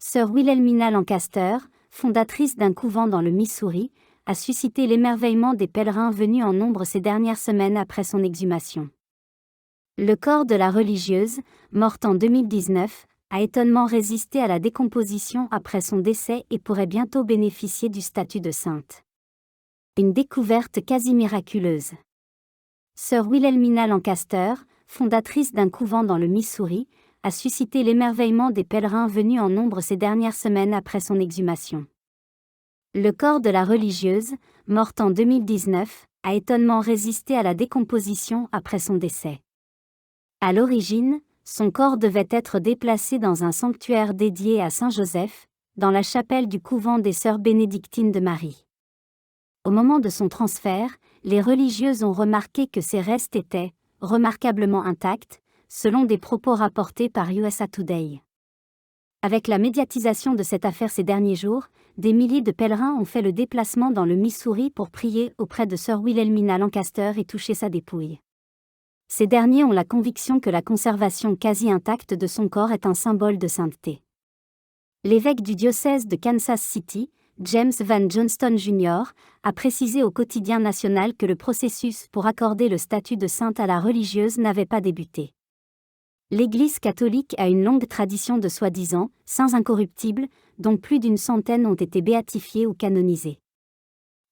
Sœur Wilhelmina Lancaster, fondatrice d'un couvent dans le Missouri, a suscité l'émerveillement des pèlerins venus en nombre ces dernières semaines après son exhumation. Le corps de la religieuse, morte en 2019, a étonnamment résisté à la décomposition après son décès et pourrait bientôt bénéficier du statut de sainte. Une découverte quasi miraculeuse. Sœur Wilhelmina Lancaster, fondatrice d'un couvent dans le Missouri, a suscité l'émerveillement des pèlerins venus en nombre ces dernières semaines après son exhumation. Le corps de la religieuse, morte en 2019, a étonnamment résisté à la décomposition après son décès. À l'origine, son corps devait être déplacé dans un sanctuaire dédié à Saint Joseph, dans la chapelle du couvent des Sœurs bénédictines de Marie. Au moment de son transfert, les religieuses ont remarqué que ses restes étaient remarquablement intacts, selon des propos rapportés par USA Today. Avec la médiatisation de cette affaire ces derniers jours, des milliers de pèlerins ont fait le déplacement dans le Missouri pour prier auprès de Sœur Wilhelmina Lancaster et toucher sa dépouille. Ces derniers ont la conviction que la conservation quasi intacte de son corps est un symbole de sainteté. L'évêque du diocèse de Kansas City, James Van Johnston Jr., a précisé au quotidien national que le processus pour accorder le statut de sainte à la religieuse n'avait pas débuté. L'Église catholique a une longue tradition de soi-disant « saints incorruptibles », dont plus d'une centaine ont été béatifiés ou canonisés.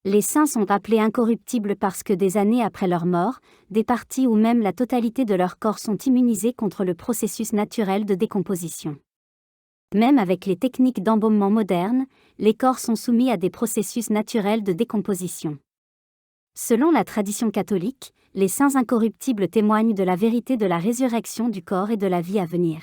Les saints sont appelés incorruptibles parce que des années après leur mort, des parties ou même la totalité de leur corps sont immunisés contre le processus naturel de décomposition. Même avec les techniques d'embaumement modernes, les corps sont soumis à des processus naturels de décomposition. Selon la tradition catholique, les saints incorruptibles témoignent de la vérité de la résurrection du corps et de la vie à venir.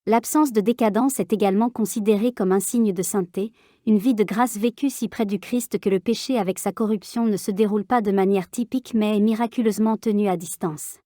L'absence de décadence est également considérée comme un signe de sainteté, une vie de grâce vécue si près du Christ que le péché avec sa corruption ne se déroule pas de manière typique mais est miraculeusement tenu à distance.